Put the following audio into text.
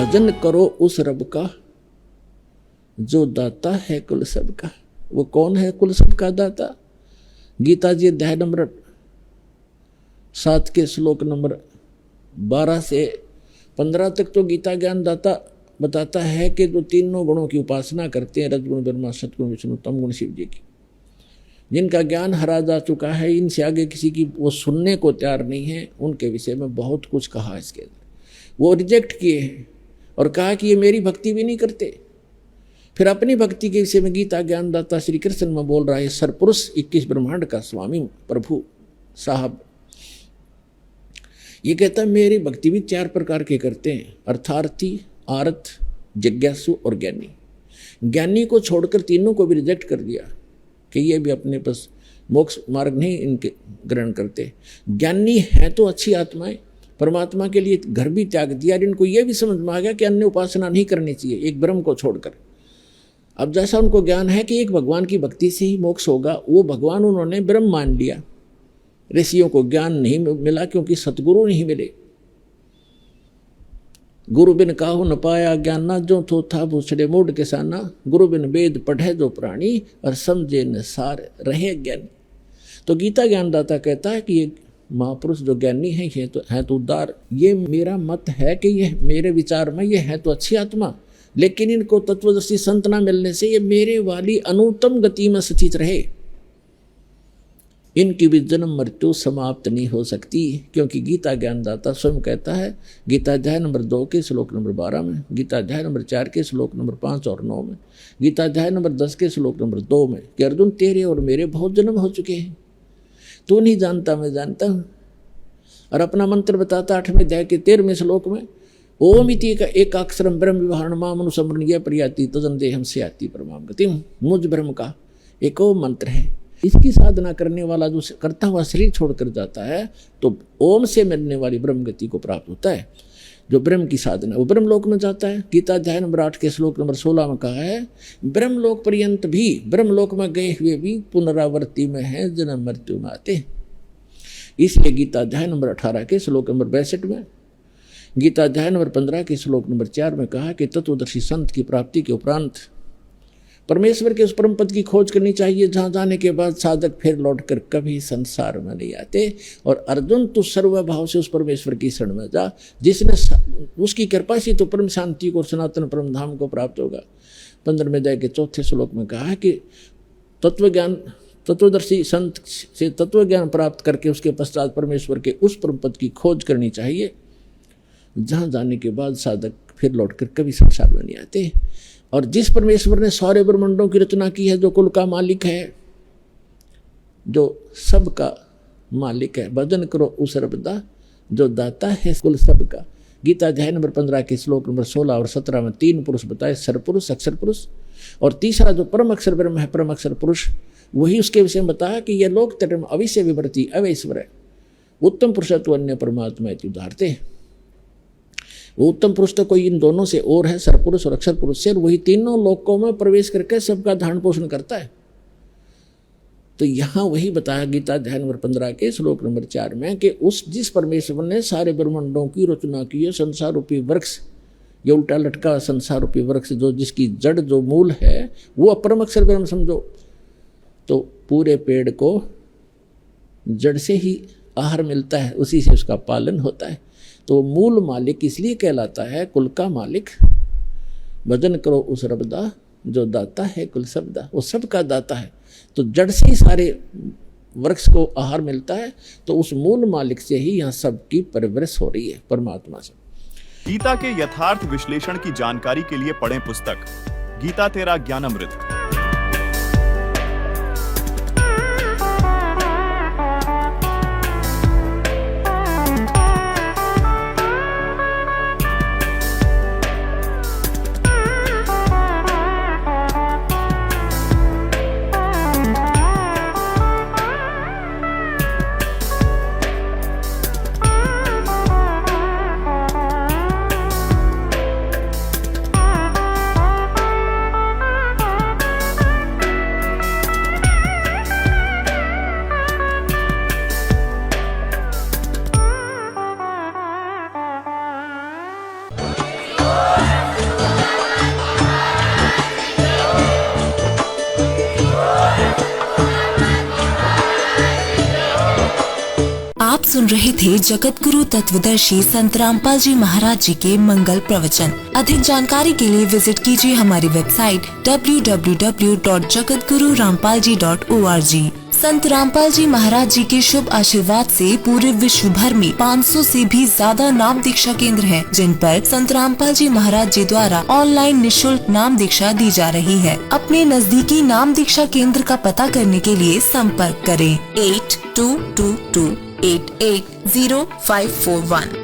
भजन करो उस रब का जो दाता है कुल सब का। वो कौन है कुल सब का दाता? गीता जी अध्याय नंबर 7 के श्लोक नंबर 12 से 15 तक तो गीता ज्ञान दाता बताता है कि जो तीनों गुणों की उपासना करते हैं, रजगुण ब्रह्मा, सतगुण विष्णु, तम गुण शिव जी की, जिनका ज्ञान हरा जा चुका है, इनसे आगे किसी की वो सुनने को तैयार नहीं है, उनके विषय में बहुत कुछ कहा इसके अंदर। वो रिजेक्ट किए हैं और कहा कि ये मेरी भक्ति भी नहीं करते। फिर अपनी भक्ति के विषय में गीता ज्ञानदाता श्री कृष्ण में बोल रहा है, सरपुरुष 21 ब्रह्मांड का स्वामी प्रभु साहब ये कहता है मेरी भक्ति भी 4 प्रकार के करते हैं, अर्थार्थी, आर्थ, जिज्ञासु और ज्ञानी। ज्ञानी को छोड़कर तीनों को भी रिजेक्ट कर दिया कि ये भी अपने पास मोक्ष मार्ग नहीं इनके ग्रहण करते। ज्ञानी है तो अच्छी आत्माएं, परमात्मा के लिए घर भी त्याग दिया, इनको ये भी समझ में आ गया कि अन्य उपासना नहीं करनी चाहिए एक ब्रह्म को छोड़कर। अब जैसा उनको ज्ञान है कि एक भगवान की भक्ति से ही मोक्ष होगा, वो भगवान उन्होंने ब्रह्म मान लिया। ऋषियों को ज्ञान नहीं मिला क्योंकि सतगुरु नहीं मिले। गुरु बिन काहू न पाया ज्ञान ना, जो थो था भूसड़े मूड किसाना। गुरु बिन वेद पढ़े जो प्राणी, और समझे न सार रहे ज्ञानी। तो गीता ज्ञानदाता कहता है कि ये महापुरुष जो ज्ञानी है ये तो है तो उदार। ये मेरा मत है कि ये मेरे विचार में ये है तो अच्छी आत्मा, लेकिन इनको तत्वदर्शी संत ना मिलने से ये मेरे वाली अनुत्तम गति में स्थित रहे। इनकी भी जन्म मृत्यु समाप्त नहीं हो सकती, क्योंकि गीता ज्ञानदाता स्वयं कहता है गीता अध्याय नंबर 2 के श्लोक नंबर 12 में, गीता अध्याय नंबर 4 के श्लोक नंबर 5 और 9 में, गीता अध्याय नंबर 10 के श्लोक नंबर 2 में कि अर्जुन तेरे और मेरे बहुत जन्म हो चुके हैं, तू नहीं जानता मैं जानता हूँ। और अपना मंत्र बताता 8वें अध्याय के 13वें श्लोक में, ओम इति का एक अक्षरम ब्रह्म विवहरण माम अनुसमरणीय प्रयाति तदन देहम से आती परमाम गतिम। मुझ ब्रह्म का एक ओम मंत्र है, इसकी साधना करने वाला जो करता हुआ शरीर छोड़कर जाता है तो ओम से मिलने वाली ब्रह्म गति को प्राप्त होता है। जो ब्रह्म की साधना वो ब्रह्म लोक में जाता है। गीता अध्याय नंबर 8 के श्लोक नंबर 16 में कहा है, ब्रह्म लोक पर्यंत भी, ब्रह्म लोक में गए हुए भी पुनरावृत्ति में है, जन्म मृत्यु में आते। इसलिए गीता अध्याय नंबर 18 के श्लोक नंबर 62 में, गीता अध्याय नंबर 15 के श्लोक नंबर 4 में कहा कि तत्वदर्शी संत की प्राप्ति के उपरांत परमेश्वर के उस परम पद की खोज करनी चाहिए जहाँ जाने के बाद साधक फिर लौटकर कभी संसार में नहीं आते। और अर्जुन तू सर्वभाव से उस परमेश्वर की शरण में जा, जिसने उसकी कृपा से तो परम शांति को और सनातन परम धाम को प्राप्त होगा। 15वें अध्याय के 4थे श्लोक में कहा है कि तत्वदर्शी संत से तत्व ज्ञान प्राप्त करके उसके पश्चात परमेश्वर के उस परम पद की खोज करनी चाहिए जहाँ जाने के बाद साधक फिर लौटकर कभी संसार में नहीं आते। और जिस परमेश्वर ने सारे ब्रह्मांडों की रचना की है, जो कुल का मालिक है, जो सबका मालिक है, भजन करो उस रबदा जो दाता है कुल सबका। गीता अध्याय नंबर 15 के श्लोक नंबर 16 और 17 में 3 पुरुष बताए, सरपुरुष, अक्षर पुरुष, और तीसरा जो परम अक्षर ब्रह्म है, परम अक्षर पुरुष, वही उसके विषय में बताया कि यह लोक तटम अविश्य विभर्ति अवैश्वर है, उत्तम पुरुषत्व अन्य परमात्मा उदाहरते। वो उत्तम पुरुष तो कोई इन दोनों से और है, सरपुरुष और अक्षर पुरुष से, और वही तीनों लोकों में प्रवेश करके सबका धारण पोषण करता है। तो यहाँ वही बताया गीता अध्याय नंबर 15 के श्लोक नंबर 4 में कि उस जिस परमेश्वर ने सारे ब्रह्मांडों की रचना की है, संसार रूपी वृक्ष, ये उल्टा लटका संसार रूपी वृक्ष जो जिसकी जड़ जो मूल है वो अपरम अक्षर ब्रह्म समझो, तो पूरे पेड़ को जड़ से ही आहार मिलता है, उसी से उसका पालन होता है। तो मूल मालिक इसलिए कहलाता है कुल का मालिक। भजन करो उस रबदा जो दाता है कुल सबदा, वो सबका दाता है। तो जड़ से ही सारे वृक्ष को आहार मिलता है, तो उस मूल मालिक से ही यहाँ सबकी परवरिश हो रही है, परमात्मा से। गीता के यथार्थ विश्लेषण की जानकारी के लिए पढ़ें पुस्तक गीता तेरा ज्ञानामृत। आप सुन रहे थे जगत गुरु तत्वदर्शी संत रामपाल जी महाराज जी के मंगल प्रवचन। अधिक जानकारी के लिए विजिट कीजिए हमारी वेबसाइट www.jagatgururampalji.org। संत रामपाल जी महाराज जी के शुभ आशीर्वाद से पूरे विश्व भर में 500 से भी ज्यादा नाम दीक्षा केंद्र हैं, जिन पर संत रामपाल जी महाराज जी द्वारा ऑनलाइन निशुल्क नाम दीक्षा दी जा रही है। अपने नजदीकी नाम दीक्षा केंद्र का पता करने के लिए संपर्क करें 8222880541।